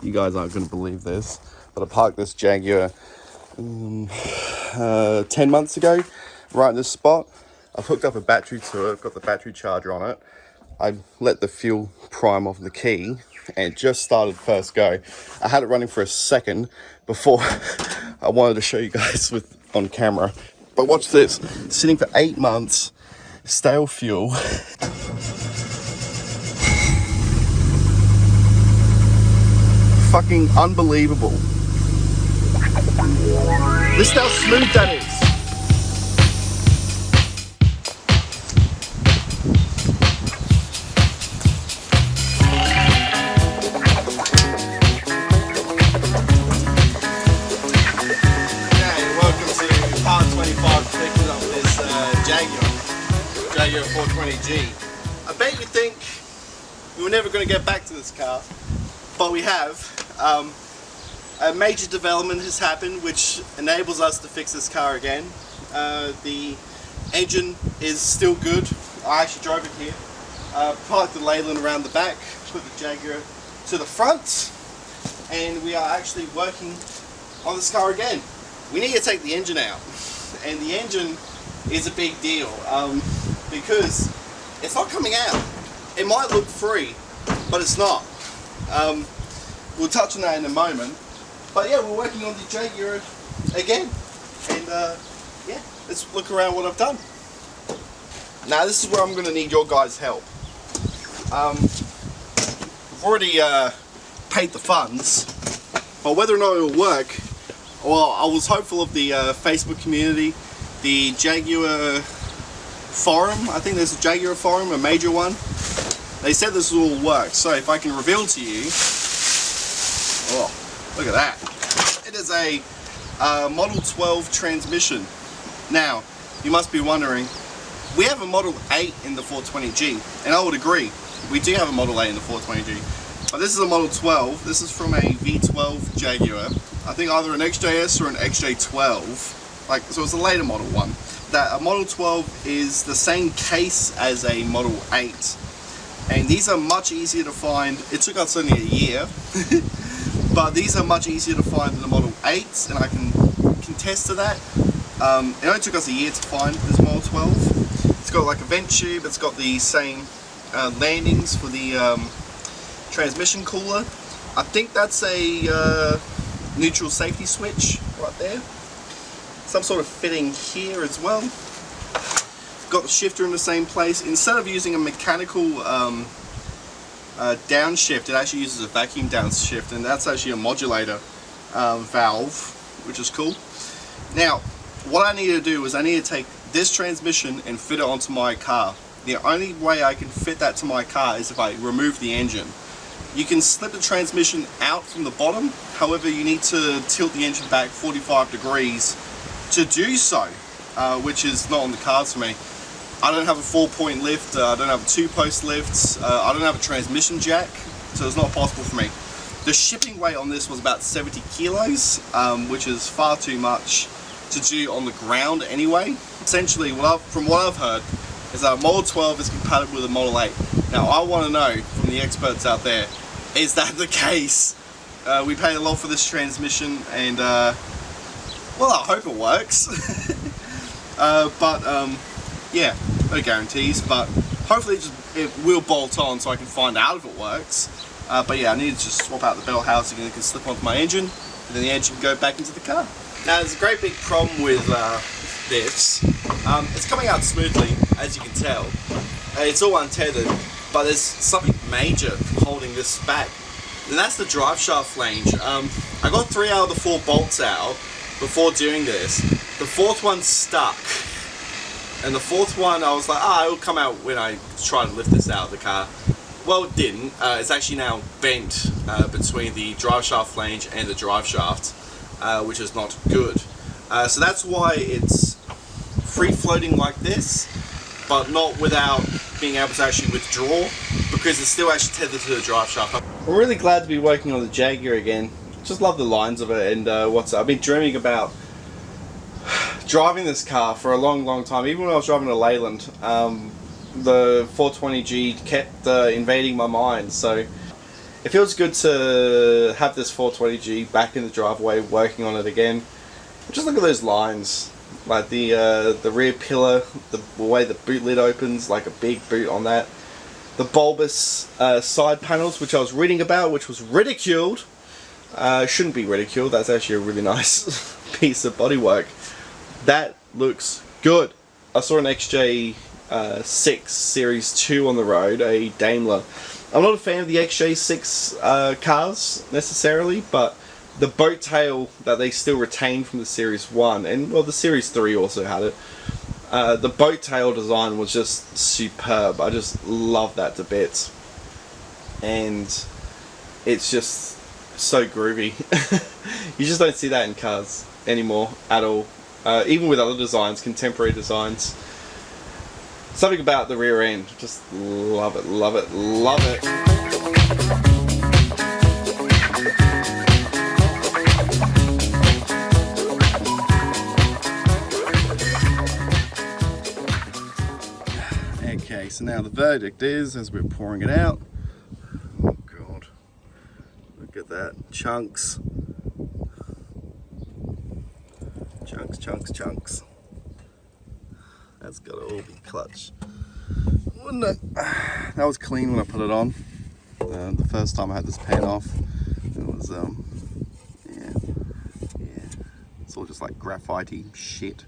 You guys aren't going to believe this, but I parked this Jaguar 10 months ago, right in this spot. I've hooked up a battery to it, I've got the battery charger on it. I let the fuel prime off the key and it just started first go. I had it running for a second before I wanted to show you guys on camera. But watch this, sitting for 8 months, stale fuel. Fucking unbelievable. Listen how smooth that is. Jaguar 420G. I bet you think we were never going to get back to this car, but we have. A major development has happened which enables us to fix this car again. The engine is still good. I actually drove it here. Parked the Leyland around the back, put the Jaguar to the front, and we are actually working on this car again. We need to take the engine out, and the engine is a big deal because it's not coming out. It might look free, but it's not. We'll touch on that in a moment. But yeah, we're working on the Jaguar again, and yeah, let's look around what I've done. Now this is where I'm going to need your guys' help. I've already paid the funds, but whether or not it will work, well, I was hopeful of the Facebook community, the Jaguar forum. I think there's a Jaguar forum, a major one. They said this will all work. So if I can reveal to you, oh, look at that. It is a Model 12 transmission. Now, you must be wondering, we have a Model 8 in the 420G, and I would agree, we do have a Model 8 in the 420G. But this is a Model 12. This is from a V12 Jaguar. I think either an XJS or an XJ12. Like, so it's a later Model 1. That a Model 12 is the same case as a Model 8. And these are much easier to find. It took us only a year. But these are much easier to find than the Model 8s, and I can contest to that. It only took us a year to find this Model 12. It's got like a vent tube, it's got the same landings for the transmission cooler. I think that's a neutral safety switch right there. Some sort of fitting here as well. Got the shifter in the same place. Instead of using a mechanical downshift, it actually uses a vacuum downshift, and that's actually a modulator valve, which is cool. Now, what I need to do is I need to take this transmission and fit it onto my car. The only way I can fit that to my car is if I remove the engine. You can slip the transmission out from the bottom, however you need to tilt the engine back 45 degrees to do so, which is not on the cards for me. I don't have a 4-point lift, I don't have a 2-post lift, I don't have a transmission jack, so it's not possible for me. The shipping weight on this was about 70 kilos, which is far too much to do on the ground anyway. Essentially, from what I've heard, is that a Model 12 is compatible with a Model 8. Now, I want to know from the experts out there, is that the case? We paid a lot for this transmission, and well, I hope it works. Yeah, no guarantees, but hopefully it will bolt on so I can find out if it works. But yeah, I need to just swap out the bell housing and it can slip onto my engine, and then the engine can go back into the car. Now, there's a great big problem with this. It's coming out smoothly, as you can tell. It's all untethered, but there's something major holding this back, and that's the drive shaft flange. I got 3 out of the 4 bolts out before doing this. The 4th one stuck, and the 4th one I was like, it'll come out when I try to lift this out of the car. Well, it didn't. It's actually now bent between the drive shaft flange and the drive shaft, which is not good. So that's why it's free floating like this, but not without being able to actually withdraw, because it's still actually tethered to the drive shaft. I'm really glad to be working on the Jaguar again. Just love the lines of it, and I've been dreaming about driving this car for a long time. Even when I was driving a Leyland, the 420G kept invading my mind. So it feels good to have this 420G back in the driveway, working on it again. Just look at those lines, like the rear pillar, the way the boot lid opens, like a big boot on that. The bulbous side panels, which I was reading about, which was ridiculed. Shouldn't be ridiculed. That's actually a really nice piece of bodywork. That looks good. I saw an XJ6 Series 2 on the road, a Daimler. I'm not a fan of the XJ6 cars necessarily, but the boat tail that they still retain from the Series 1, and well, the Series 3 also had it. The boat tail design was just superb. I just love that to bits. And it's just so groovy. You just don't see that in cars anymore at all. Even with other designs, contemporary designs. Something about the rear end, just love it, love it, love it. Okay, so now the verdict is, as we're pouring it out, oh god, look at that, chunks. Chunks, chunks, chunks. That's gotta all be clutch. Wouldn't it? That was clean when I put it on. The first time I had this pan off, it was, yeah. It's all just like graphite-y shit.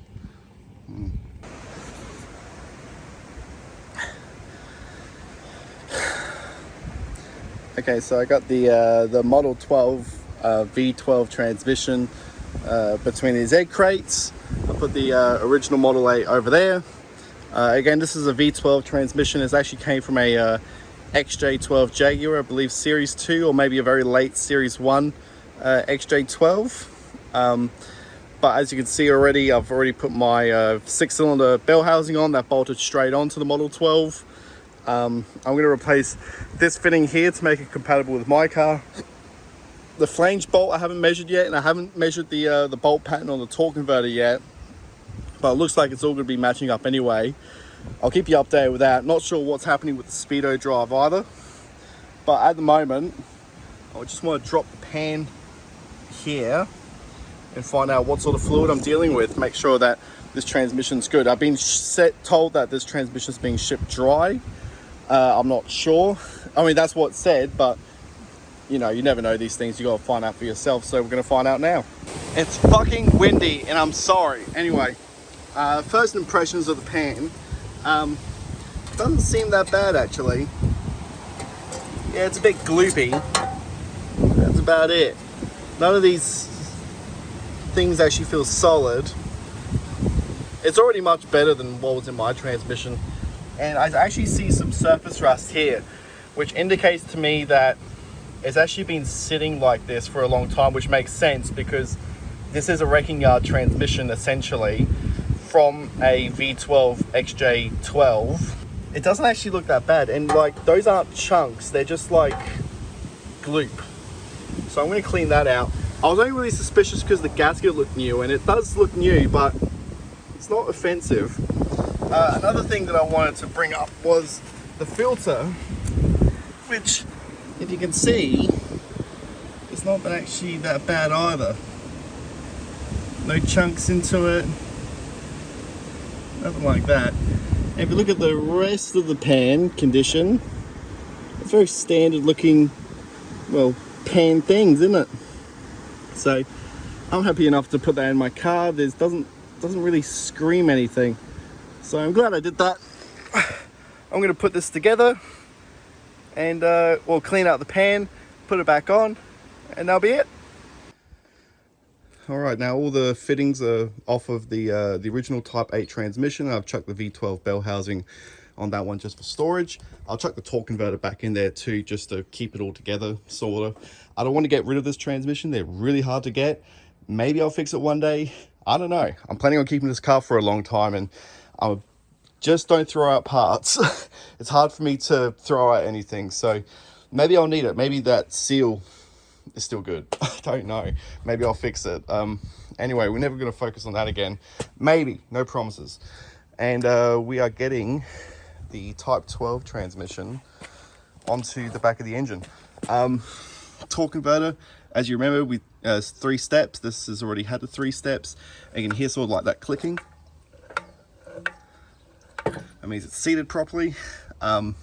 Okay, so I got the Model 12 V12 transmission between these egg crates. I put the original Model 8 over there. Again, this is a V12 transmission. It actually came from a XJ12 Jaguar, I believe Series 2 or maybe a very late Series 1 XJ12. But as you can see already, I've already put my 6-cylinder bell housing on that bolted straight onto the Model 12. I'm going to replace this fitting here to make it compatible with my car. The flange bolt I haven't measured yet, and I haven't measured the bolt pattern on the torque converter yet, but it looks like it's all going to be matching up anyway. I'll keep you updated with that. Not sure what's happening with the speedo drive either, but at the moment I just want to drop the pan here and find out what sort of fluid I'm dealing with, make sure that this transmission's good. I've been told that this transmission's being shipped dry. I'm not sure. I mean, that's what it said, but you know, you never know these things. You gotta find out for yourself. So we're gonna find out now. It's fucking windy and I'm sorry. Anyway, first impressions of the pan. Doesn't seem that bad actually. Yeah, it's a bit gloopy. That's about it. None of these things actually feel solid. It's already much better than what was in my transmission. And I actually see some surface rust here, which indicates to me that it's actually been sitting like this for a long time, which makes sense because this is a wrecking yard transmission essentially from a V12 XJ12. It doesn't actually look that bad, and like those aren't chunks, they're just like gloop. So I'm going to clean that out. I was only really suspicious because the gasket looked new, and it does look new, but it's not offensive. Another thing that I wanted to bring up was the filter, which, if you can see, it's not actually that bad either. No chunks into it, nothing like that. And if you look at the rest of the pan condition, it's very standard looking, well, pan things, isn't it? So I'm happy enough to put that in my car. There's doesn't really scream anything. So I'm glad I did that. I'm going to put this together and we'll clean out the pan, put it back on, and that'll be it. Alright, now all the fittings are off of the original Type 8 transmission. I've chucked the V12 bell housing on that one just for storage. I'll chuck the torque converter back in there too, just to keep it all together, sort of. I don't want to get rid of this transmission. They're really hard to get. Maybe I'll fix it one day. I don't know. I'm planning on keeping this car for a long time, and I just don't throw out parts. It's hard for me to throw out anything, so maybe I'll need it. Maybe that seal is still good. I don't know. Maybe I'll fix it. Anyway, we're never going to focus on that again. Maybe. No promises. And we are getting the Type 12 transmission onto the back of the engine. Torque converter, as you remember, we 3 steps. This has already had the 3 steps, and you can hear sort of like that clicking. That means it's seated properly. I've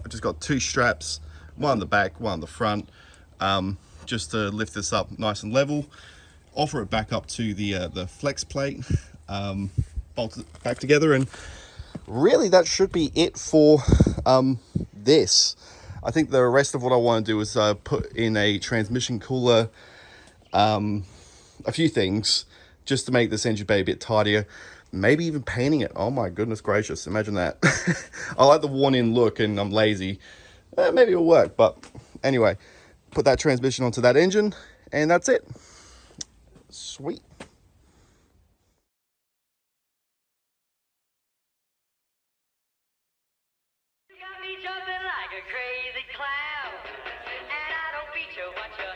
just got 2 straps, one on the back, one on the front, just to lift this up nice and level. Offer it back up to the flex plate, bolt it back together, and really that should be it for this. I think the rest of what I want to do is put in a transmission cooler, a few things just to make this engine bay a bit tidier. Maybe even painting it. Oh my goodness gracious, imagine that. I like the worn-in look and I'm lazy. Maybe it'll work, but anyway, put that transmission onto that engine and that's it. Sweet. You got me jumping like a crazy clown, and I don't beat you, but you